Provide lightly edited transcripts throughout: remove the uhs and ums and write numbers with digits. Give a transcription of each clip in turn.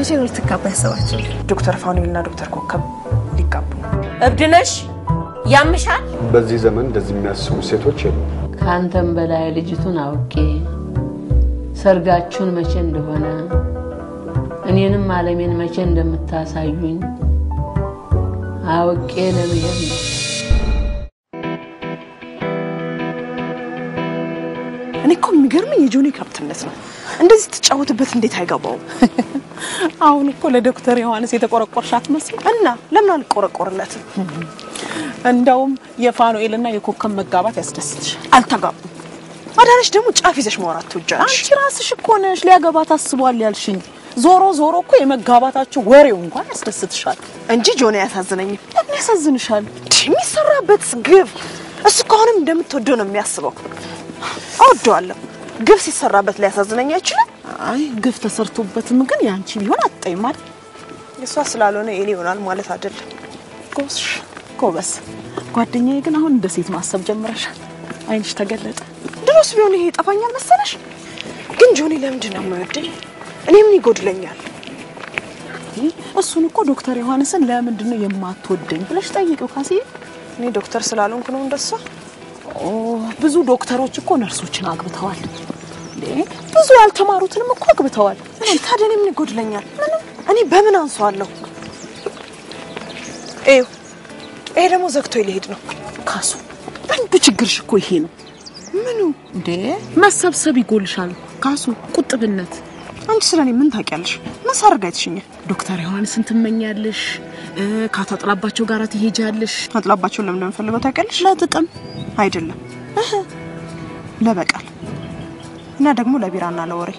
መቼ ነው ልትጋባ ያሰባችሁ? ዶክተር ፋኑኤልና ዶክተር ኮከብ ሊጋቡ። እብድነሽ ያምሻል? በዚህ ዘመን እንደዚህ የሚያስቡ ሴቶች የሉ። ካንተም በላይ ልጅቱን አውቄ ሰርጋችሁን መቼ እንደሆነ እኔንም ዓለሜን መቼ እንደምታሳዩኝ አውቄ ለመሄድ ነው። እኔ እኮ የሚገርመኝ የጆኒ ካፕትነት ነው። እንደዚህ ተጫወተበት እንዴት አይገባው? አሁን እኮ ለዶክተር ዮሐንስ የተቆረቆርሻት መስል እና ለምን አልቆረቆርለት? እንደውም የፋኑኤልና የኮከብ መጋባት ያስደስትሽ። አልተጋቡ አዳነሽ ደግሞ ጫፍ ይዘሽ ማውራት ትወጃለሽ። አንቺ ራስሽ እኮ ነሽ ሊያገባ ታስቧል ያልሽኝ። ዞሮ እኮ የመጋባታችሁ ወሬው እንኳን ያስደስትሻል እንጂ ጆኒ ያሳዝነኝ። ለምን ያሳዝንሻል? የሚሰራበት ግፍ እሱ ከሆነም እንደምትወደው ነው የሚያስበው። አውደዋለሁ ግፍ ሲሰራበት ሊያሳዝነኝ አይችልም። አይ ግፍ ተሰርቶበትም ግን ያንቺ ቢሆን አጣይ ማለት እሷ ስላልሆነ እኔ ይሆናል ማለት አይደለም። ጎበስ ጓደኛዬ ግን አሁን እንደ ሴት ማሰብ ጀምረሻል። አይንሽ ተገለጠ። ድሮስ ቢሆን ይሄ ጠፋኛል መሰለሽ። ግን ጆኒ ለምንድን ነው የማይወደኝ? እኔ ምን ይጎድለኛል? እሱን እኮ ዶክተር ዮሐንስን ለምንድን ነው የማትወደኝ ብለሽ ጠይቂው ካሲዬ። እኔ ዶክተር ስላልሆንኩ ነው እንደሷ? ብዙ ዶክተሮች እኮ ነርሶችን አግብተዋል። ብዙ ያልተማሩትንም እኮ አግብተዋል። እሺ ታዲያ እኔ ምን ይጎድለኛል? እኔ በምን አንሷለሁ? ይሄ ደግሞ ዘግቶ ሊሄድ ነው። ካሱ አንዱ ችግርሽ እኮ ይሄ ነው። ምኑ እንዴ? መሰብሰብ ይጎልሻል ካሱ። ቁጥብነት። አንቺ ስለኔ ምን ታውቂያለሽ? ምን ሳርጋይትሽኛል? ዶክተር ዮሐንስን ትመኛለሽ፣ ካታጥላባቸው ጋር ትሄጃለሽ። አጥላባቸው ለምን እንደምፈልገው ታውቂያለሽ? ለጥቅም አይደለም ለበቀል እና ደግሞ ለቢራና ለወሬ።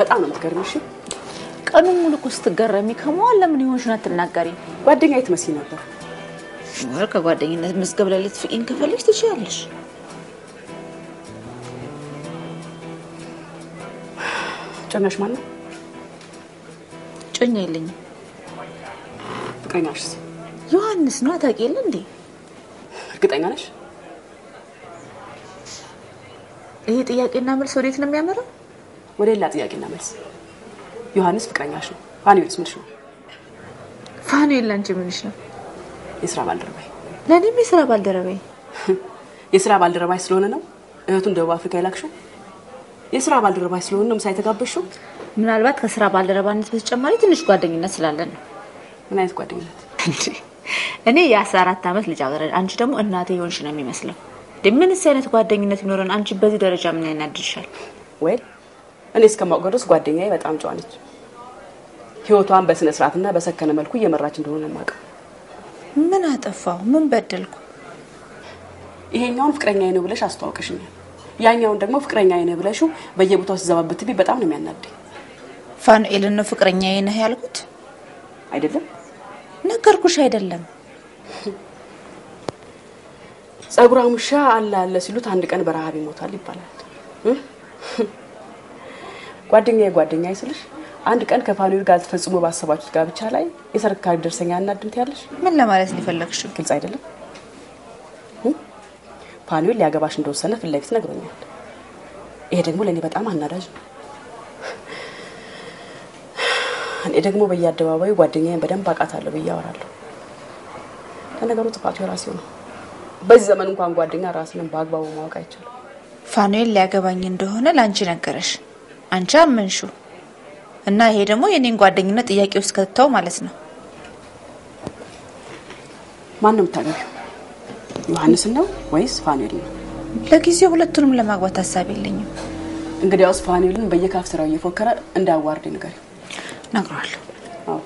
በጣም ነው የምትገርምሽ። ቀኑን ሙሉ እኮ ስትገረሚ ከመዋል ለምን ይሆንሽ ነው አትናገሪ? ጓደኛዬ ትመስይ ነበር። ወርከ ጓደኝነት መስገብ ላይ ልትፍቂን ከፈልሽ ትችያለሽ። ጨናሽ ማን ነው? ጨኛ የለኝም። ፍቅረኛሽስ? ዮሐንስ ነው። ታውቂያለ እንዴ? እርግጠኛ ነሽ? ይሄ ጥያቄና መልስ ወዴት ነው የሚያመራው? ወደ ሌላ ጥያቄና መልስ። ዮሐንስ ፍቅረኛሽ ነው። ፋኑኤልስ ምንሽ ነው? ፋኑኤል ላንቺ ምንሽ ነው? የሥራ ባልደረባይ። ለኔም የሥራ ባልደረባይ። የሥራ ባልደረባይ ስለሆነ ነው እህቱን ደቡብ አፍሪካ ይላክሽው? የሥራ ባልደረባይ ስለሆነ ነው ሳይተጋበሽው? ምናልባት ከሥራ ባልደረባነት በተጨማሪ ትንሽ ጓደኝነት ስላለን ነው። ምን አይነት ጓደኝነት? እኔ የ14 ዓመት ልጅ አገረድ፣ አንቺ ደግሞ እናቴ ይሆንሽ ነው የሚመስለው። ምንስ አይነት ጓደኝነት ይኖረን? አንቺ በዚህ ደረጃ ምን ያናድርሻል? ወይ እኔ እስከማውቀው ድረስ ጓደኛዬ በጣም ጨዋ ነች። ህይወቷን በስነ ስርዓትና በሰከነ መልኩ እየመራች እንደሆነ ማቀ። ምን አጠፋው? ምን በደልኩ? ይሄኛውን ፍቅረኛዬ ነው ብለሽ አስተዋውቀሽኛል። ያኛውን ደግሞ ፍቅረኛዬ ነው ብለሽው በየቦታው ሲዘባበትብኝ በጣም ነው የሚያናደኝ። ፋኑኤልን ነው ፍቅረኛዬ ነህ ያልኩት? አይደለም ነገርኩሽ አይደለም። ጸጉራሙሻ አለ ሲሉት አንድ ቀን በረሃብ ይሞታል ይባላል። ጓደኛዬ ስልሽ አንድ ቀን ከፋኑኤል ጋር ተፈጽሞ ባሰባችሁት ጋብቻ ላይ የሰርግ ካርድ ደርሰኛ እናድምት ያለሽ ምን ለማለት ሊፈልግሽ? ግልጽ አይደለም። ፋኑኤል ሊያገባሽ እንደወሰነ ፍለፊት ነግሮኛል። ይሄ ደግሞ ለኔ በጣም አናዳጅ ነው። እኔ ደግሞ በየአደባባዩ ጓደኛዬን በደንብ አውቃታለሁ ብዬ አወራለሁ። ለነገሩ ጥፋቱ የራሴው ነው። በዚህ ዘመን እንኳን ጓደኛ ራስንም በአግባቡ ማወቅ አይቻልም። ፋኑኤል ሊያገባኝ እንደሆነ ላንቺ ነገረሽ፣ አንቺ አመንሽው እና ይሄ ደግሞ የኔን ጓደኝነት ጥያቄ ውስጥ ከተው ማለት ነው። ማን ነው የምታገቢው? ዮሐንስ ነው ወይስ ፋኑኤል ነው? ለጊዜው ሁለቱንም ለማግባት ሐሳብ የለኝም። እንግዲያውስ ፋኑኤልን በየካፍተራው እየፎከረ እንዳዋርድ ነገር ነግሯል። አዎ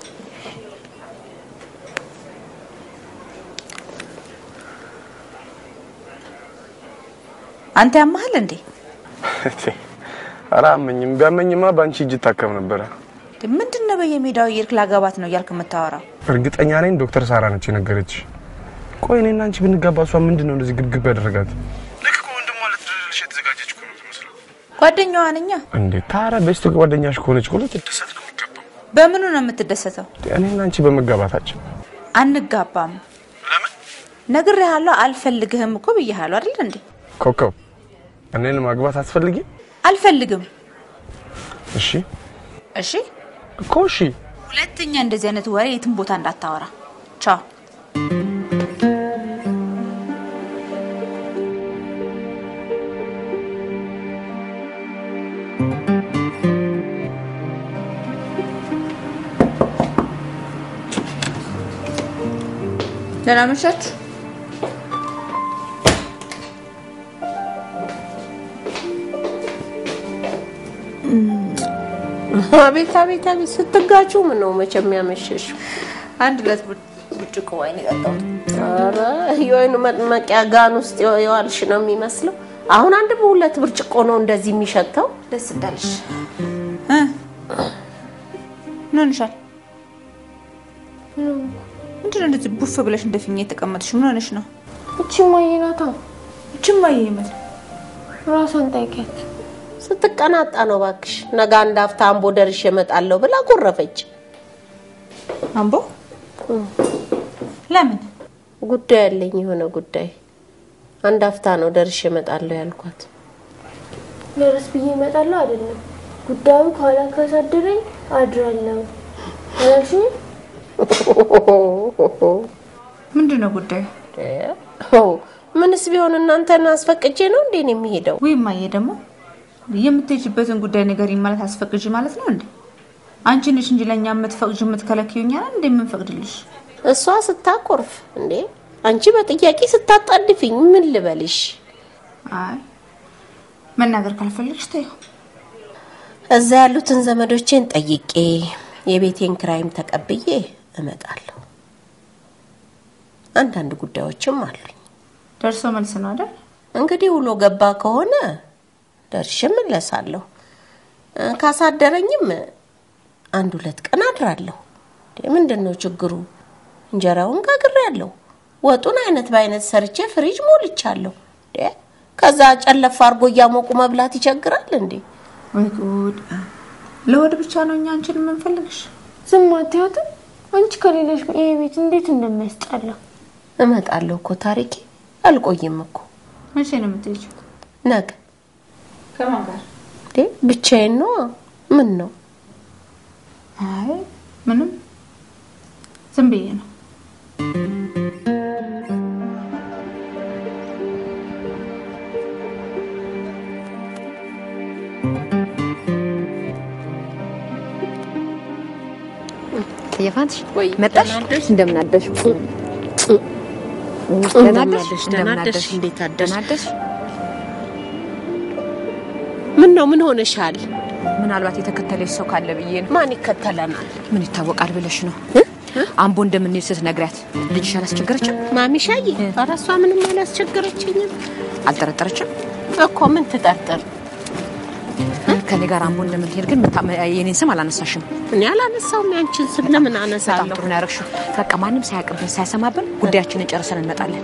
አንተ ያማህል እንዴ? አራመኝም ቢያመኝማ ባንቺ እጅ ታከም ነበር። ምንድነው በየሜዳው ይርክ ላጋባት ነው ያልክ መታወራው? እርግጠኛ ነኝ ዶክተር ሳራ ነች ነገረች። ቆይ እኔና አንቺ ብንጋባሷ ምንድነው እንደዚህ ግብግብ ያደረጋት? ልክ እኮ ወንድሟ ልትደልልሽ የተዘጋጀች እኮ ነው የምትመስለው። ጓደኛዋ ነኛ እንዴ ታራ በስተ ጓደኛሽ ከሆነች ሁሉ ትደሰት ነው የሚገባው በምኑ ነው የምትደሰተው እኔና አንቺ በመጋባታችን አንጋባም ለምን ነግሬሃለሁ አልፈልግህም እኮ ብዬሃለሁ አይደል እንዴ ኮከብ እኔን ማግባት አትፈልጊ አልፈልግም እሺ እሺ ኮሺ ሁለተኛ እንደዚህ አይነት ወሬ የትም ቦታ እንዳታወራ ቻው ደህና መሻችሁ አቤት ስትጋጩ ምን ነው መቼም ያመሸሽ አንድ ለት ብጭቆ ወይን ይጠጣው አረ የወይኑ መጥመቂያ ጋን ውስጥ የዋልሽ ነው የሚመስለው አሁን አንድ በሁለት ብርጭቆ ነው እንደዚህ የሚሸተው ደስ እንዳልሽ ነንሻል ምንድነው እንደዚህ ቡፍ ብለሽ እንደፍኛ የተቀመጥሽ ምን ሆነሽ ነው እቺ ማይናታ እቺ ማይመት ራስን ጠይቀት ስትቀናጣ ነው ባክሽ ነገ አንድ አፍታ አምቦ ደርሽ እመጣለሁ ብላ ቆረፈች አምቦ ለምን ጉዳይ ያለኝ የሆነ ጉዳይ አንድ አፍታ ነው ደርሽ እመጣለሁ ያልኳት ለራስ ብዬ እመጣለሁ አይደለም ጉዳዩ ካላ ካሳደረኝ አድራለሁ አላልሽኝ ምንድነው ጉዳዩ ምንስ ቢሆን እናንተን አስፈቅጄ ነው እንዴ ነው የሚሄደው ወይ ማየ ደግሞ የምትሄጂበትን ጉዳይ ነገርኝ ማለት አስፈቅጂ ማለት ነው እንዴ አንቺ ነሽ እንጂ ለኛ የምትፈቅጂ የምትከለክዩኛ እንዴ የምንፈቅድልሽ እሷ ስታቆርፍ እንዴ አንቺ በጥያቄ ስታጣድፊኝ ምን ልበልሽ አይ መናገር ካልፈልግሽ ተይው እዛ ያሉትን ዘመዶቼን ጠይቄ የቤቴን ክራይም ተቀብዬ እመጣለሁ አንዳንድ ጉዳዮችም አሉኝ ደርሶ መልስ ነው አይደል እንግዲህ ውሎ ገባ ከሆነ ደርሽም ለሳለሁ ካሳደረኝም አንድ ሁለት ቀን አድራለሁ ምንድነው ችግሩ እንጀራውን ጋግሬያለሁ ወጡን አይነት ባይነት ሰርቼ ፍሪጅ ሞልቻለሁ ከዛ ጨለፍ አርጎ ያሞቁ መብላት ይቸግራል እንዴ ወይ ጉድ ለወድ ብቻ ነው እኛ አንቺን የምንፈልግሽ ዝማቲያቱ አንቺ ከሌለሽ ይሄ ቤት እንዴት እንደሚያስጠላ እመጣለሁ እኮ ታሪኬ አልቆይም እኮ መቼ ነው የምትሄጂው ነገ ከማን ጋር ብቻዬን ነው ምን ነው አይ ምንም ዝም ብዬ ነው የፋንትሽ መጣሽ እንደምን አደርሽ ደናደሽ እንዴት አደርሽ ምን ሆነሻል ምናልባት የተከተለሽ ሰው ካለ ብዬ ነው ማን ይከተለናል ምን ይታወቃል ብለሽ ነው አምቦ እንደምንሄድ ስትነግሪያት ልጅሽ አላስቸገረችም ማሚሻዬ አራሷ ምንም አላስቸገረችኝም አልጠረጠረችም እኮ ምን ትጠርጥር ከኔ ጋር አምቦ እንደምንሄድ ግን የኔን ስም አላነሳሽም እኔ አላነሳውም ያንቺን ስም ለምን አነሳለሁ ጥሩ ነው ያረግሽው በቃ ማንም ሳያቀብን ሳይሰማብን ጉዳያችንን ጨርሰን እንመጣለን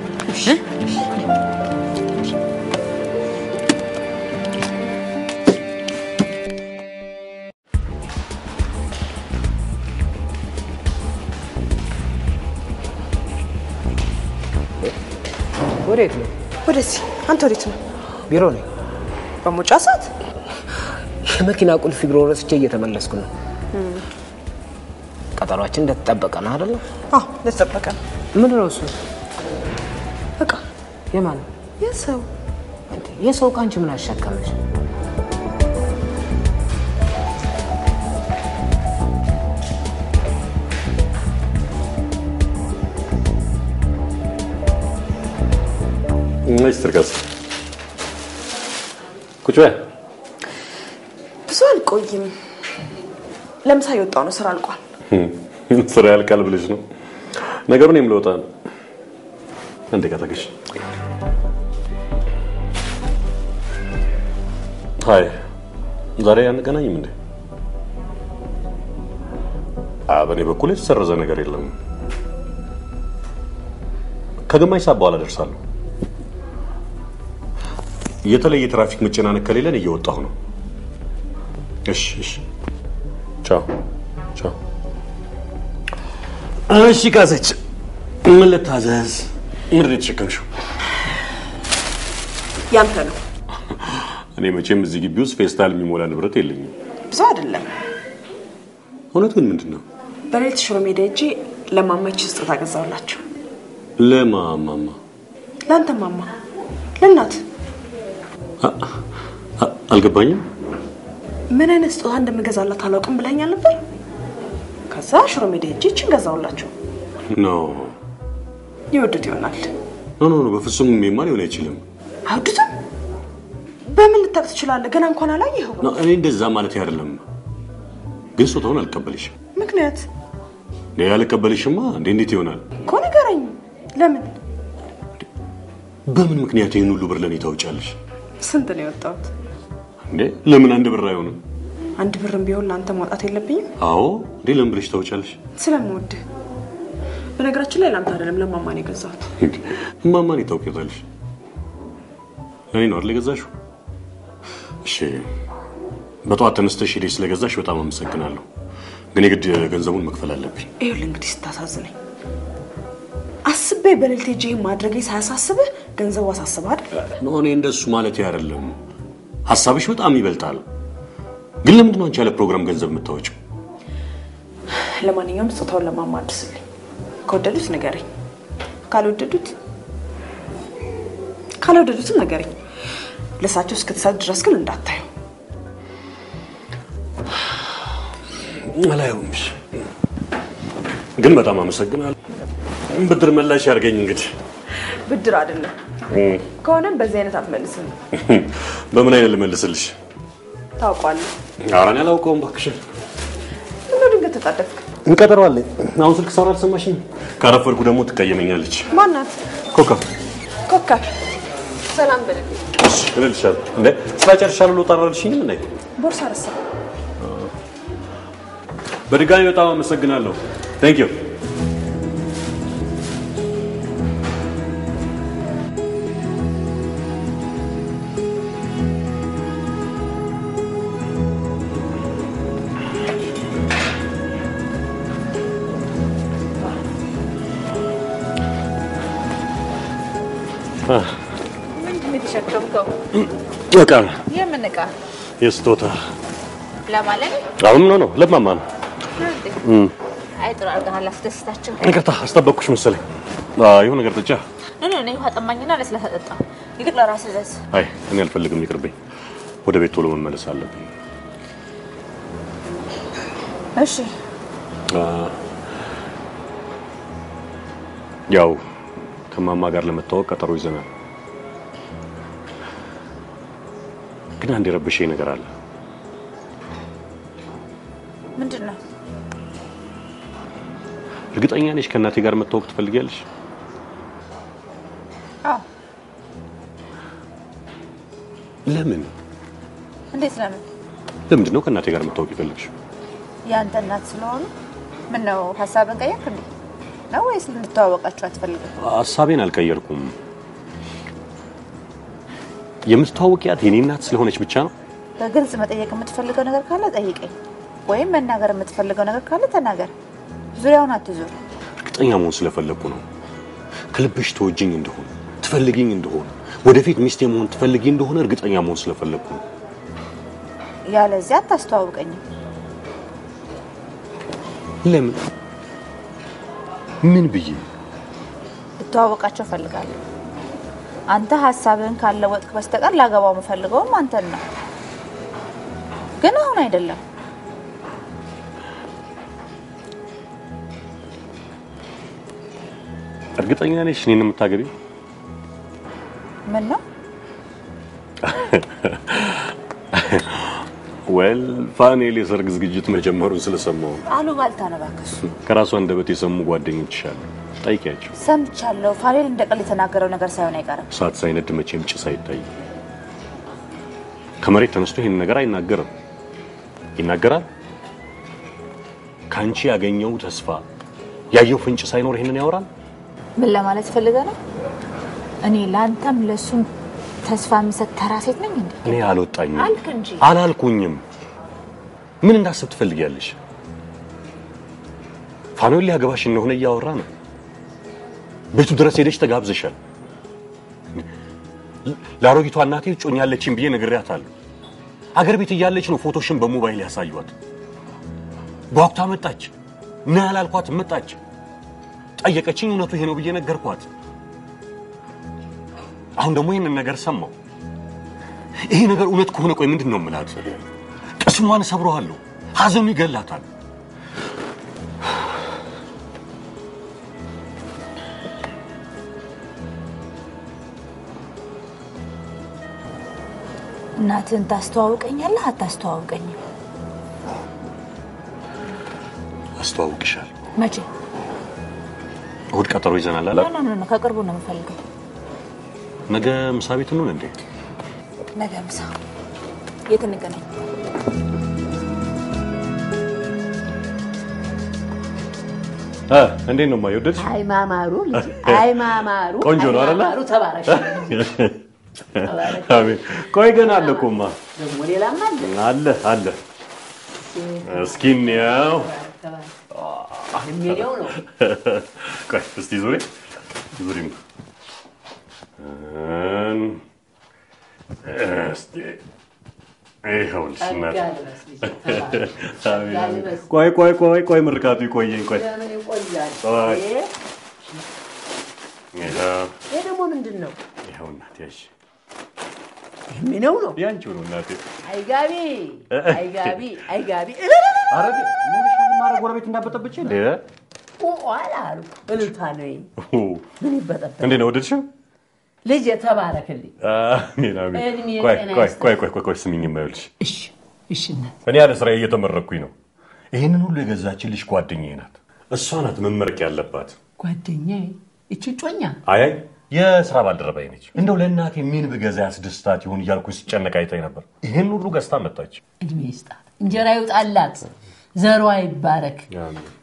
ወዴት ነው ወደዚህ አንተ ወዴት ነው ቢሮ ነኝ በመውጫ ሰዓት መኪና ቁልፍ ቢሮ ረስቼ እየተመለስኩ ነው ቀጠሯችን እንደተጠበቀ ነው አይደል አዎ እንደተጠበቀ ነው ምን ነው እሱ በቃ የማን የሰው ካንቺ ምን አሻከመሽ ሚስተር ጋስ ቁጭ በይ ብዙ አልቆይም ለምሳ የወጣው ነው ስራ አልቋል ስራ ያልቃል ብለሽ ነው ነገሩን የምለውጣ ነው እንዴ ጋታገሽ ሃይ ዛሬ አንገናኝም እንዴ በኔ በኩል የተሰረዘ ነገር የለም ከግማሽ ሰዓት በኋላ ደርሳለሁ የተለየ ትራፊክ መጨናነቅ ከሌለን እየወጣሁ ነው እሺ ቻው ቻው እሺ ካሰች ምን ልታዘዝ ምን ልትሸከምሽው ያንተ ነው እኔ መቼም እዚህ ግቢ ውስጥ ፌስታል የሚሞላ ንብረት የለኝም ብዙ አይደለም እውነቱን ምንድነው በሌት ሽሮ ሜዳ እጂ ለማማች ስጦታ ገዛውላችሁ ለማማ ላንተ ማማ ለናት አልገባኝም ምን አይነት ስጦታ እንደምገዛላት አላውቅም ብለኛል ነበር ከዛ ሽሮ ሜዳ እጂ እቺን ገዛውላችሁ ኖ ይወዱት ይሆናል ኖ በፍጹም የሚማል ይሆን አይችልም አውዱት በምን ልታቅ ትችላለህ ገና እንኳን አላየኸው ነው እኔ እንደዛ ማለት አይደለም ግን ስጦታውን አልቀበልሽም ምክንያት ያልቀበልሽማ እንዴት ይሆናል እኮ ንገረኝ ለምን በምን ምክንያት ይሄን ሁሉ ብር ለኔ ታውጫለሽ ስንት ነው ያወጣሁት እንዴ ለምን አንድ ብር አይሆንም አንድ ብርም ቢሆን ላንተ ማውጣት የለብኝም አዎ እንዴ ለምን ብለሽ ታውጫለሽ ስለምወድ በነገራችን ላይ ላንተ አይደለም ለማማ ነው የገዛሁት ማማ ነው ታውቂያለሽ ለኔ ነው አይደል የገዛሽው እሺ በጧት ተነስተሽ ሄደሽ ስለገዛሽ በጣም አመሰግናለሁ ግን የግድ ገንዘቡን መክፈል አለብኝ ይኸውልህ እንግዲህ ስታሳዝነኝ አስቤ በሌሊት ሄጄ ማድረጌ ሳያሳስብህ ገንዘቡ አሳስባል ነው እኔ እንደሱ ማለት አይደለም ሐሳብሽ በጣም ይበልጣል ግን ለምንድን ነው አንቺ ያለ ፕሮግራም ገንዘብ የምታወጪው ለማንኛውም ስጦታውን ለማማ አድርስልኝ ከወደዱት ንገረኝ ካልወደዱትም ንገረኝ ለሳቸው እስክትሰጥ ድረስ ግን እንዳታየው አላየውምሽ ግን በጣም አመሰግናለሁ ብድር መላሽ ያርገኝ እንግዲህ ብድር አይደለም ከሆነም በዚህ አይነት አትመልስም በምን አይነት ልመልስልሽ ታውቃለህ አራን ያላውቀውም ባክሽ ምን ድንገት ተጣደፍክ እንቀጠረዋለን አሁን ስልክ ሰራ አልሰማሽኝ ካረፈርኩ ደግሞ ትቀየመኛለች ማናት ኮካ ሰላም በለኝ እሺ እልልሻለሁ እንዴ ስራ ጨርሻለሁ ልወጣራልሽኝ ምን ላይ ቦርሳ ረሳ በድጋሚ በጣም አመሰግናለሁ ታንክ ዩ ምንድን የተሸከምከው እቃ የምን እቃ የስጦታ ለማለት አሁን ነው ለማማ ነው አይ ጥሩ አድርገሃል አስደስታቸው ይቅርታ አስጠበቅኩሽ መሰለኝ ይሁን ነገር ጥጫ እኔ ውሃ ጠማኝና ለስላሳ ጠጣ ይቅር ለራስህ ዘዝ አይ እኔ አልፈልግም ይቅርብኝ ወደ ቤት ቶሎ መመለስ አለብኝ እሺ ያው ከማማ ጋር ለመታወቅ ቀጠሮ ይዘናል ግን አንድ የረብሽኝ ነገር አለ ምንድነው እርግጠኛ ነሽ ከእናቴ ጋር መታወቅ ትፈልጊያለሽ አዎ ለምን እንዴት ለምንድን ነው ከእናቴ ጋር መታወቅ ይፈልግሽው ያንተ እናት ስለሆነ ምን ነው ሐሳብን ቀየርክ እንዴ ነው ወይስ እንድትተዋወቃችሁ አትፈልግም ሐሳቤን አልቀየርኩም የምትተዋወቂያት የኔ እናት ስለሆነች ብቻ ነው በግልጽ መጠየቅ የምትፈልገው ነገር ካለ ጠይቀኝ ወይም መናገር የምትፈልገው ነገር ካለ ተናገር ዙሪያውን አትዙር እርግጠኛ መሆን ስለፈለኩ ነው ከልብሽ ተወጂኝ እንደሆነ ትፈልጊኝ እንደሆነ ወደፊት ሚስቴ መሆን ትፈልጊ እንደሆነ እርግጠኛ መሆን ስለፈለኩ ነው ያለዚያ አታስተዋውቀኝ ለምን ምን ብዬ ልተዋወቃቸው ፈልጋለሁ አንተ ሐሳብን ካለወጥክ በስተቀር ላገባው መፈልገውም አንተን ነው ግን አሁን አይደለም እርግጠኛ ነሽ እኔን የምታገቢ ምን ነው ወል ፋኔል የሰርግ ዝግጅት መጀመሩን ስለሰማው አሉባልታ ነው እባክህ ከራሱ አንደበት የሰሙ ጓደኞች አሉ ጠይቂያቸው ሰምቻለሁ ፋኔል እንደቀል የተናገረው ነገር ሳይሆን አይቀርም ሳት ሳይነድ መቼም ጭስ አይታይ ከመሬት ተነስቶ ይሄን ነገር አይናገርም ይናገራል ካንቺ ያገኘው ተስፋ ያየው ፍንጭ ሳይኖር ይሄንን ያወራል ምን ለማለት ፈልገህ ነው እኔ ላንተም ለሱም ተስፋ የምሰጥ ተራ ሴት ነኝ እንዴ እኔ አልወጣኝም አልክ እንጂ አላልኩኝም ምን እንዳሰብ ትፈልጊያለሽ? ፋኖል ሊያገባሽ እንደሆነ እያወራ ነው። ቤቱ ድረስ ሄደሽ ተጋብዘሻል። ላሮጊቷ እናቴ ጮኛለችኝ ብዬ ነግሬያታለሁ። አገር ቤት እያለች ነው ፎቶሽን በሞባይል ያሳዩት። በወቅቱ መጣች። ና ያላልኳት መጣች። ጠየቀችኝ፣ እውነቱ ይሄ ነው ብዬ ነገርኳት። አሁን ደግሞ ይሄንን ነገር ሰማው። ይሄ ነገር እውነት ከሆነ ቆይ ምንድነው የምላት? ቅስሟን ሰብረዋለሁ። ሐዘኑ ይገላታል። እናትን ታስተዋውቀኛለህ አታስተዋውቀኝም? አስተዋውቅሻለሁ። መቼ? እሑድ ቀጠሮ ይዘናል አይደል? ነው ከቅርቡ ነው የምፈልገው። ነገ ምሳ ቤት ነው እንዴ? ነገ ምሳ የት እንገናኝ? እንዴ ነው ማይወደድ? አይ ማማሩ ልጅ አይ ማማሩ ቆንጆ ነው አይደል? ማማሩ ተባረክ። አሜን። ቆይ ገና አለ እኮማ። ደግሞ ሌላም አለ አለ። እስኪ ነው የሚለው ነው። ቆይ እስቲ ዙሪ እስቲ ይኸውልሽ እናት። ቆይ ምርቃቱ ይቆየኝ። ቆይ ይሄ ደግሞ ምንድን ነው? ይኸው እናቴ እሺ ምነው ነው? ያንቺው ነው እናቴ። አይጋቢ አረብ ምንሽን ማረ ጎረቤት እንዳበጠብጭ እንዴ? ቋላ አሉ እልልታ ነው። ምን ይበጠበጥ እንዴ ነው ወደድሽው? ልጅ ተባረክልኝ። አሜን። ቆይ ስሚኝማ ይኸውልሽ። እሺ እናት። እኔ ያለ ስራዬ እየተመረኩኝ ነው። ይሄንን ሁሉ የገዛችልሽ ጓደኛዬ ናት። እሷ ናት መመረቅ ያለባት። ጓደኛዬ? እቺ ጮኛ? አይ የስራ ባልደረባዬ ነች። እንደው ለእናቴ ምን ብገዛ ያስደስታት ይሆን እያልኩኝ ሲጨነቅ አይታኝ ነበር። ይሄን ሁሉ ገዝታ መጣች። እድሜ ይስጣት፣ እንጀራ ይውጣላት፣ ዘሯ ይባረክ፣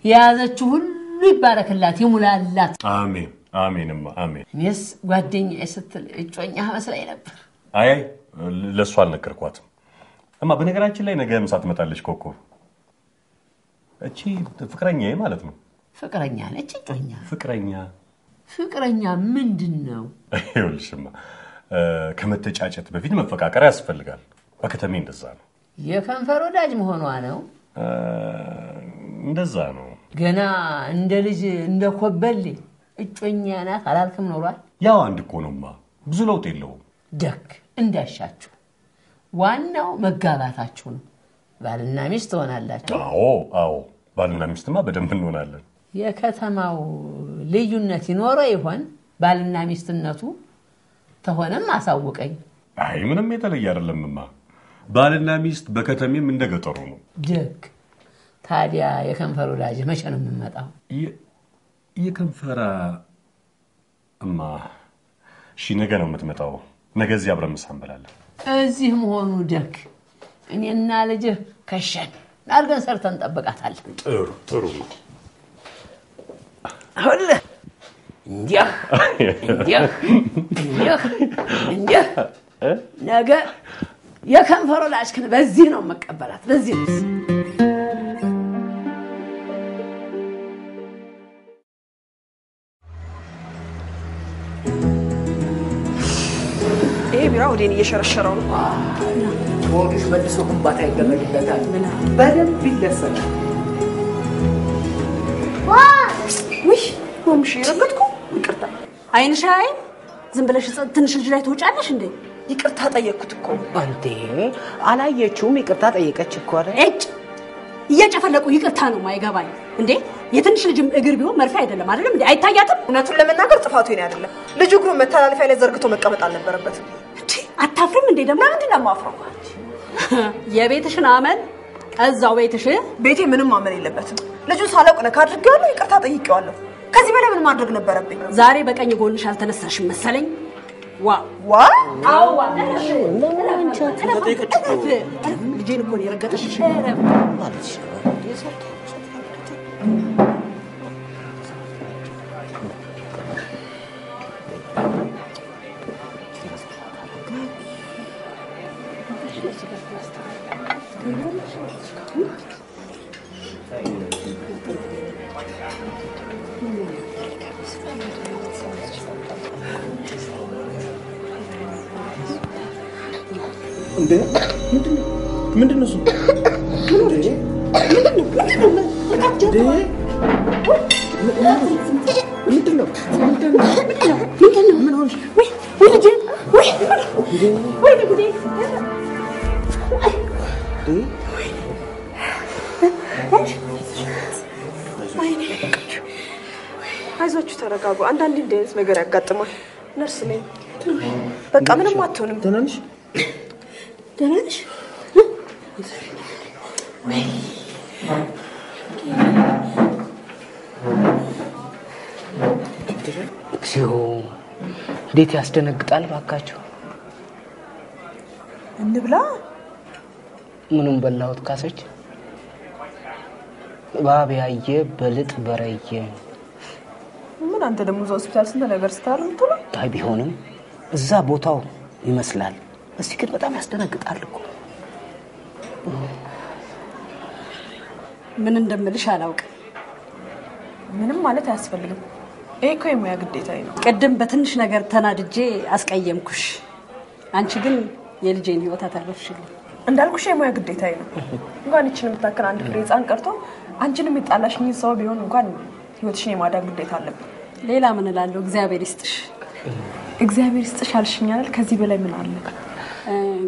የያዘችው ሁሉ ይባረክላት፣ ይሙላላት። አሜን አሜንማ አሜን። እኔስ ጓደኛዬ ስትል እጮኛ መስላኝ ነበር። አይ ለሷ አልነገርኳትም። እማ በነገራችን ላይ ነገ ምሳ ትመጣለች ኮኮብ። እቺ ፍቅረኛዬ ማለት ነው። ፍቅረኛ ነች? እጮኛ? ፍቅረኛ ምንድነው? ይኸውልሽማ ከመተጫጨት በፊት መፈቃቀር ያስፈልጋል። በከተሜ እንደዛ ነው። የከንፈር ወዳጅ መሆኗ ነው? እንደዛ ነው። ገና እንደ ልጅ እንደ ኮበሌ እጮኛ ናት አላልክም ኖሯል? ያው አንድ እኮ ነውማ፣ ብዙ ለውጥ የለውም። ደግ እንዳሻችሁ፣ ዋናው መጋባታችሁ ነው። ባልና ሚስት ሆናላችሁ። አዎ ባልና ሚስትማ በደንብ እንሆናለን። የከተማው ልዩነት ይኖረው ይሆን? ባልና ሚስትነቱ ተሆነም አሳውቀኝ። አይ ምንም የተለየ አይደለምማ። ባልና ሚስት በከተሜም እንደገጠሩ ነው። ደግ ታዲያ የከንፈር ወዳጅ መቼ ነው የምመጣው? የከንፈራ እማ እሺ ነገ ነው የምትመጣው። ነገ እዚህ አብረን ምሳ እንበላለን። እዚህ መሆኑ ደግ። እኔና ልጅህ ከሸን አድርገን ሰርተን እንጠብቃታለን። ጥሩ ነው። አሁን እንዲያ ነገ የከንፈር ወዳጅክን በዚህ ነው መቀበላት። በዚህ ነው ቢራ ወዴን እየሸረሸረው ነው። ወዲሽ መልሶ ግንባታ ይደረግለታል። በደንብ ይለሰናል። ውይ ወምሽ ረገጥኩ። ይቅርታ አይንሽ አይ ዝም ብለሽ ትንሽ ልጅ ላይ ተወጫለሽ እንዴ? ይቅርታ ጠየቅኩት እኮ። አንተ አላየችውም? ይቅርታ ጠየቀች እኮ አይደል? እጭ እየጨፈለቁ ይቅርታ ነው ማይገባኝ እንዴ? የትንሽ ልጅም እግር ቢሆን መርፌ አይደለም አይደለም እንዴ? አይታያትም? እውነቱን ለመናገር ጥፋቱ የኔ አይደለም። ልጅ እግሩ መተላለፊያ ላይ ዘርግቶ መቀመጥ አልነበረበትም። እንዴ አታፍሪም እንዴ? ደግሞ ምንድን ነው የማፍረው? የቤትሽን አመል እዛው ቤቴ ምንም አመል የለበትም። ልጁ ሳላውቅ ነው ካድርጌዋለሁ። ይቅርታ ጠይቄዋለሁ። ከዚህ በላይ ምን ማድረግ ነበረብኝ? ዛሬ በቀኝ ጎንሽ አልተነሳሽም መሰለኝ። ዋ አዋ ልጄን እኮ ነው የረገጠሽ ማለት ነው። እንዴ ምንድነው እሱ? አይዟችሁ ተረጋጉ። አንዳንዴ እንዲህ አይነት ነገር ያጋጥማል። ነርስ ነኝ። በቃ ምንም አትሆንም። ደህና ነሽ? ደህና ነሽ? ሲሆ እንዴት ያስደነግጣል ባካችሁ። እንብላ። ምኑን በላሁት ካሰች? ባብ ያየ በልጥ በረየ። ምን አንተ ደግሞ እዛ ሆስፒታል ስንት ነገር ስታርም ትሉ? አይ ቢሆንም እዛ ቦታው ይመስላል። እስቲ ግን በጣም ያስደነግጣል እኮ። ምን እንደምልሽ አላውቅም። ምንም ማለት አያስፈልግም። ይሄ እኮ የሙያ ግዴታዬ ነው። ቅድም በትንሽ ነገር ተናድጄ አስቀየምኩሽ። አንቺ ግን የልጄን ህይወት አተረፍሽልኝ። እንዳልኩሽ የሙያ ግዴታዬ ነው። እንኳን እቺን የምታከል አንድ ፍሬ ህፃን ቀርቶ አንቺንም የጣላሽኝ ሰው ቢሆን እንኳን ህይወትሽን የማዳን ግዴታ አለብኝ። ሌላ ምን እላለሁ? እግዚአብሔር ይስጥሽ። እግዚአብሔር ይስጥሽ አልሽኝ አይደል? ከዚህ በላይ ምን አለ?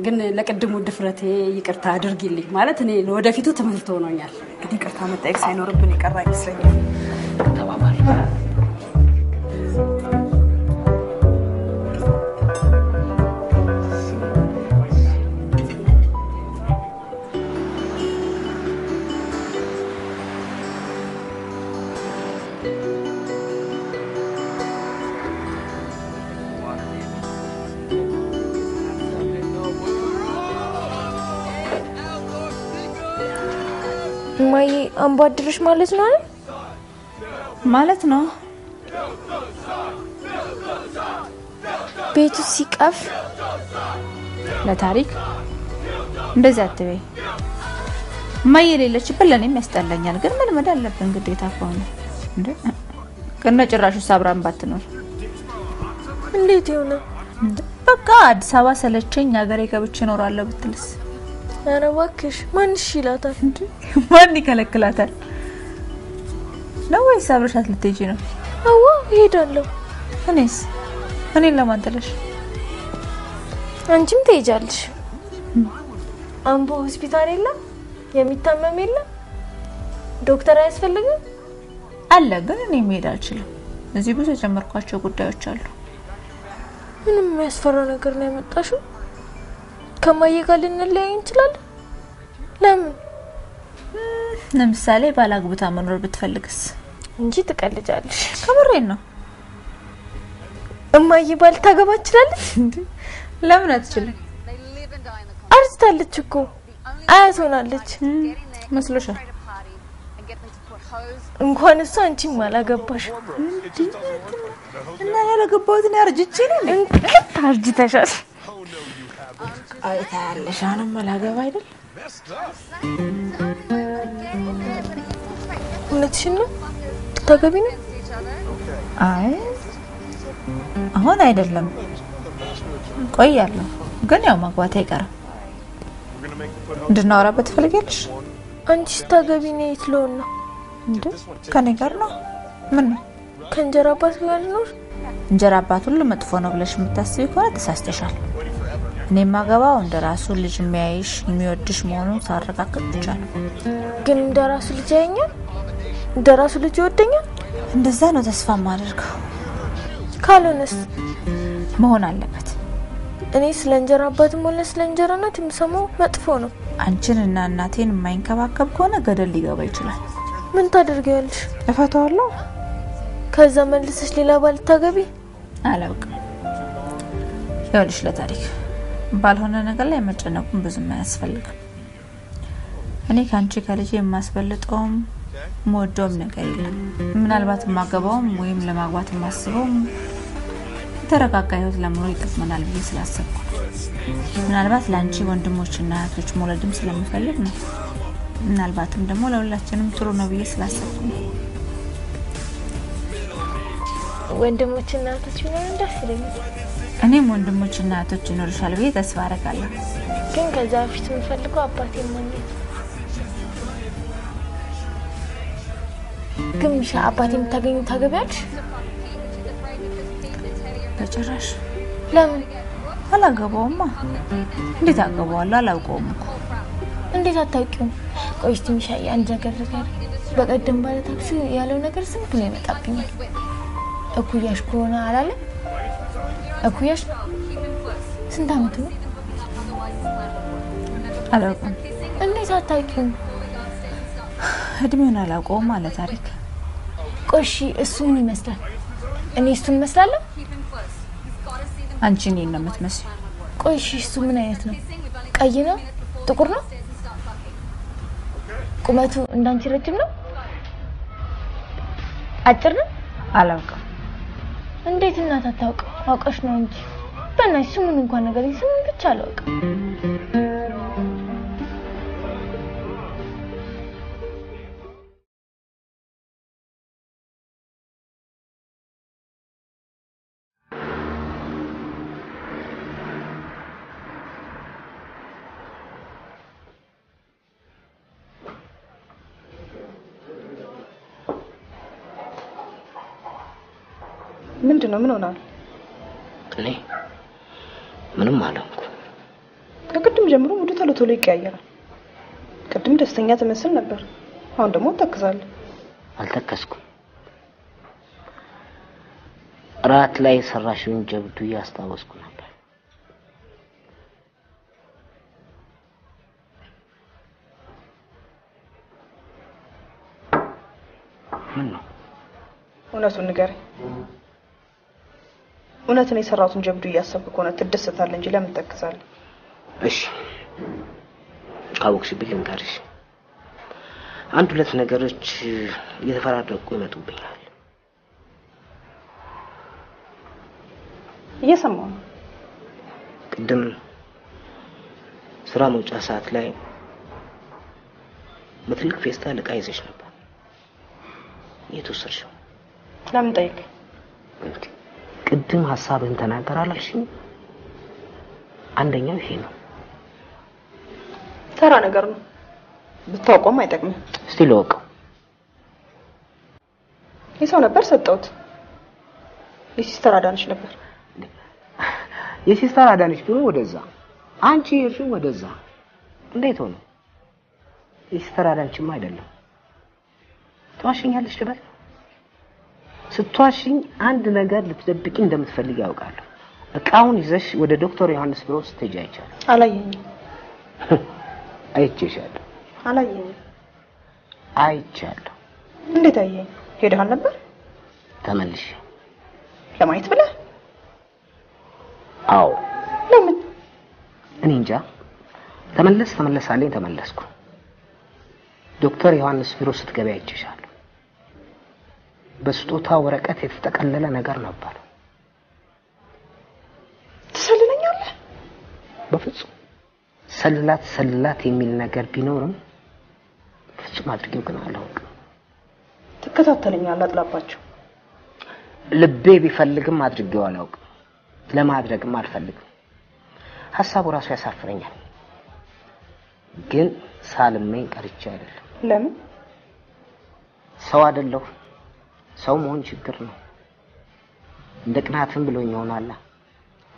ግን ለቅድሙ ድፍረቴ ይቅርታ አድርጊልኝ። ማለት እኔ ለወደፊቱ ትምህርት ሆኖኛል። እንግዲህ ይቅርታ መጠየቅ ሳይኖርብን ይቀር አይመስለኝም። ተባባሪ ማይ አንባድርሽ ማለት ነው አይደል? ማለት ነው። ቤቱ ሲቀፍ ለታሪክ እንደዛ አትበይ። ማይ የሌለችበት ለኔም ያስጠላኛል፣ ግን ምን መድ አለብን ግዴታ ከሆነ እንዴ ከነ ጭራሹ ሳብራን ባትኖር እንዴት ይሆነ? በቃ አዲስ አበባ ሰለቸኝ ሀገሬ ገብቼ እኖራለሁ ብትልስ? ኧረ እባክሽ ማንሽ ይላታል እንዴ? ማን ይከለክላታል? ነው ወይስ አብረሻት ልትሄጂ ነው? አዎ እሄዳለሁ። እኔን ለማን ጥለሽ? አንቺም ትሄጃለሽ። አምቦ ሆስፒታል የለም? የሚታመም የለም? ዶክተር አያስፈልግም? አለ፣ ግን እኔ መሄድ አልችልም። እዚህ ብዙ የጀመርኳቸው ጉዳዮች አሉ። ምንም የሚያስፈራ ነገር ነው ያመጣሽው? ከማዬ ጋር ልንለያይ እንችላለን? ለምን? ለምሳሌ ባላግብታ መኖር ብትፈልግስ? እንጂ ትቀልጃለሽ። ከምሬን ነው። እማዬ ባል ታገባ ትችላለች እንዴ? ለምን አትችልም? አርጅታለች እኮ አያት ሆናለች። መስሎሻል? እንኳን እሷ አንቺም አላገባሽ እና ያላገባሁት ነው አርጅቼ ነው እንዴ? አርጅተሻል። አይ ታያለሽ፣ አሁንም አላገባ አይደል? እውነትሽን ነው? ታገቢ ነው? አይ አሁን አይደለም፣ ቆያለሁ። ግን ያው ማግባት አይቀርም። እንድናወራበት ትፈልጊያለሽ? አንቺ ስታገቢ ነው የት ልሆን ነው እንዴ? ከኔ ጋር ነው። ምን ነው? ከእንጀራ አባት ጋር ነው? እንጀራ አባት ሁሉ መጥፎ ነው ብለሽ የምታስቢ ከሆነ ተሳስተሻል። እኔ ማገባው እንደራሱ ልጅ የሚያይሽ የሚወድሽ መሆኑን ሳረጋግጥ ብቻ ነው። ግን እንደራሱ ልጅ ያየኛል? እንደራሱ ልጅ ይወደኛል? እንደዛ ነው ተስፋ ማደርገው። ካልሆነስ መሆን አለበት። እኔ ስለ እንጀራ አባትም ሆነ ስለ እንጀራ እናት የምሰማው መጥፎ ነው። አንቺን እና እናቴን የማይንከባከብ ከሆነ ገደል ሊገባ ይችላል። ምን ታደርጊያለሽ? እፈታዋለሁ። ከዛ መልሰሽ ሌላ ባል ታገቢ? አላውቅም። ይኸውልሽ ለታሪክ ባልሆነ ነገር ላይ መጨነቁን ብዙም አያስፈልግም። እኔ ካንቺ ከልጅ የማስበልጠውም ሞዶም ነገር የለም። ምናልባት ማገባውም ወይም ለማግባት ማስበውም ተረጋጋ ህይወት ለመኖር ይጠቅመናል ብዬ ስላሰብኩ ምናልባት ላንቺ ወንድሞችና እህቶች መውለድም ስለምፈልግ ነው። ምናልባትም ደግሞ ለሁላችንም ጥሩ ነው ብዬ ስላሰብኩ ወንድሞችና እህቶች ምናምን ደስ ይለኛል። እኔም ወንድሞችና እህቶች ይኖርሻል ብዬ ተስፋ አደርጋለሁ። ግን ከዛ በፊት የምፈልገው አባቴን ማግኘት። ግን ሚሻ አባቴን የምታገኙ ታገቢያለሽ? በጭራሽ። ለምን? አላገባውማ። እንዴት አገባዋለሁ? አላውቀውም እኮ። እንዴት አታውቂውም? ቆይ እስቲ ሚሻ አንድ ነገር ልንገርሽ። በቀደም ባለ ታክሲ ያለው ነገር ዝም ብሎ ይመጣብኛል። እኩያሽ ከሆነ አላለ? እኩያሽ ስንት አመት ነው? አላውቅም። እንዴት አታውቂውም? እድሜውን አላውቀውም ማለት ታሪክ። ቆይ እሺ እሱ ምን ይመስላል? እኔ እሱን እመስላለሁ? አንቺ እኔን ነው የምትመስለው። ቆይ እሺ እሱ ምን አይነት ነው? ቀይ ነው? ጥቁር ነው? ቁመቱ እንዳንቺ ረጅም ነው? አጭር ነው? አላውቅም። እንዴት እናት አታውቅ? አውቀሽ ነው እንጂ። በእናትሽ ስሙን እንኳን ነገር ስሙን ብቻ አላውቅም። ምንድነው? ምን ሆናል? እኔ ምንም አላልኩ። ከቅድም ጀምሮ ሙሉ ቶሎ ቶሎ ይቀያየራል። ቅድም ደስተኛ ትመስል ነበር፣ አሁን ደግሞ ተከዛለ። አልተከስኩም። ራት ላይ ሰራሽውን ጀብዱ ያስታወስኩ ነበር። ምን ነው? እውነቱን ንገረኝ። እውነትን የሰራቱን ጀብዱ እያሰብክ ከሆነ ትደሰታለህ እንጂ ለምን ተከዛለህ? እሺ ካወቅሽብኝ ልንገርሽ። አንድ ሁለት ነገሮች እየተፈራረቁ ይመጡብኛል። እየሰማሁ ነው። ቅድም ስራ መውጫ ሰዓት ላይ በትልቅ ፌስታል ዕቃ ይዘሽ ነበር። የት ወሰድሽው? ለምን ጠይቅ? ቅድም ሐሳብህን ተናገር አላልሽኝ? አንደኛው ይሄ ነው። ተራ ነገር ነው፣ ብታውቀውም አይጠቅምም። እስቲ ልወቀው። የሰው ነበር ሰጠሁት። የሲስተር አዳነች ነበር። የሲስተር አዳነች ብሎ ወደዛ፣ አንቺ እርሱ ወደዛ። እንዴት ሆነ? የሲስተር አዳነችማ አይደለም። ተዋሽኛለሽ ልበል? ስትዋሽኝ አንድ ነገር ልትደብቂ እንደምትፈልጊ ያውቃለሁ። እቃውን ይዘሽ ወደ ዶክተር ዮሐንስ ብሮ ስትሄጂ አይቻለሁ። አላየኝም። አይቼሻለሁ። አላየኝም። አይቻለሁ። እንዴት አየኝ? ሄደሃል ነበር? ተመልሼ ለማየት ብለህ? አዎ። ለምን? እኔ እንጃ። ተመለሳለኝ ተመለስኩ። ዶክተር ዮሐንስ ቢሮ ስትገቢ አይቼሻለሁ። በስጦታ ወረቀት የተጠቀለለ ነገር ነበር። ትሰልለኛለህ? በፍጹም ሰልላት የሚል ነገር ቢኖርም ፍጹም አድርጌው ግን አላውቅም። ትከታተለኛለህ? አጥላባቸው ልቤ ቢፈልግም አድርጌው አላውቅም። ለማድረግም አልፈልግም። ሐሳቡ ራሱ ያሳፍረኛል። ግን ሳልመኝ ቀርቼ አይደለም። ለምን? ሰው አይደለሁ። ሰው መሆን ችግር ነው። እንደ ቅናትም ብሎኝ ይሆናል።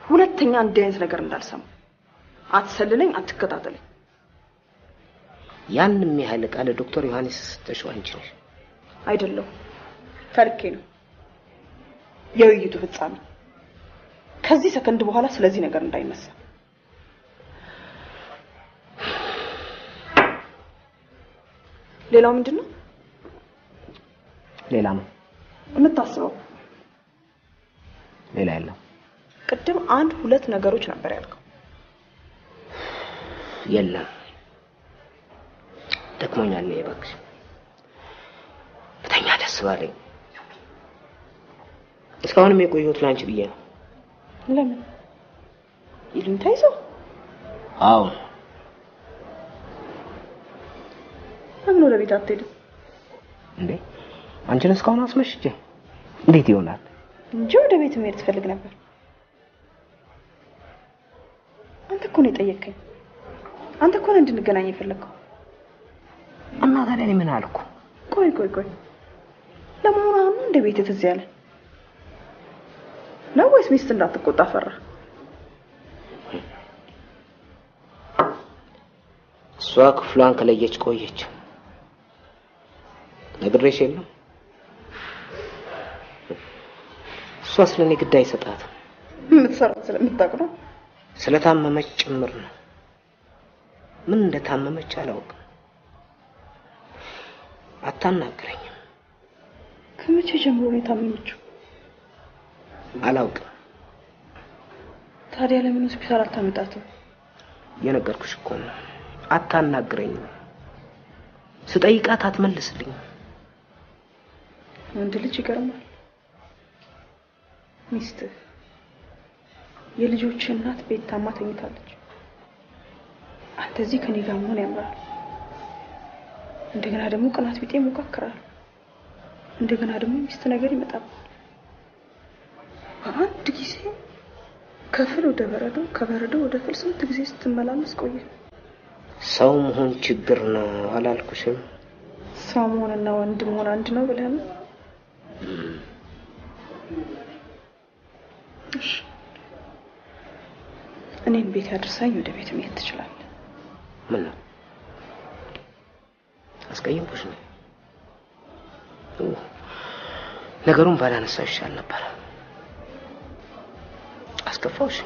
ሁለተኛ እንዲህ አይነት ነገር እንዳልሰማ። አትሰልለኝ፣ አትከታተለኝ። ያንንም ያህል ቃል ዶክተር ዮሐንስ ስተሽው አንቺ ነሽ። አይደለም፣ ከልኬ ነው። የውይይቱ ፍጻሜ ከዚህ ሰከንድ በኋላ ስለዚህ ነገር እንዳይነሳ። ሌላው ምንድነው? ሌላ ነው የምታስበው? ሌላ የለም። ቅድም አንድ ሁለት ነገሮች ነበር ያልከው። የለም ደክሞኛል። እባክሽ ብተኛ ደስ ባለኝ። እስካሁንም የቆየሁት ላንቺ ብዬ ነው። ለምን? ይሉኝታ ይዞ? አዎ። ለምን ወደ ቤት አትሄድም? እንዴ አንቺን እስካሁን አስመሽቼ እንዴት ይሆናል? እንጂ ወደ ቤት መሄድ ትፈልግ ነበር። አንተ እኮ ነው የጠየቀኝ። አንተ እኮ ነው እንድንገናኝ የፈለግከው። እና ታዲያ እኔ ምን አልኩ? ቆይ ለመሆኑ አሁን እንደ ቤት ትዝ ያለ ነው ወይስ ሚስት እንዳትቆጣ ፈራ? እሷ ክፍሏን ከለየች ቆየች። ነግሬሽ የለም? እሷ ስለኔ ግድ አይሰጣትም። የምትሰራው ስለምታውቅ ነው። ስለታመመች ጭምር ነው። ምን እንደታመመች አላውቅም። አታናግረኝም። ከመቼ ጀምሮ ነው የታመመችው? አላውቅም። ታዲያ ለምን ሆስፒታል አታመጣትም? የነገርኩሽ እኮ ነው። አታናግረኝም። ስጠይቃት አትመልስልኝም። ወንድ ልጅ ይገርማል። ሚስትህ የልጆች እናት ቤት ታማ ተኝታለች። አንተ እዚህ ከኔ ጋር መሆን ያምራል። እንደገና ደግሞ ቅናት ቢጤ ሞካከራል። እንደገና ደግሞ ሚስት ነገር ይመጣል። አንድ ጊዜ ከፍል ወደ በረዶ ከበረዶ ወደ ፍል ስንት ጊዜ ስትመላለስ ቆየ። ሰው መሆን ችግር ነው አላልኩሽም? ሰው መሆንና ወንድ መሆን አንድ ነው ብለህ ነው? እሺ እኔን ቤት ያድርሳኝ ወደ ቤት መሄድ ትችላለህ። ምን ነው አስቀየምኩሽ ነው? ነገሩን ባላነሳው ይሻል ነበር። አስከፋውሽ?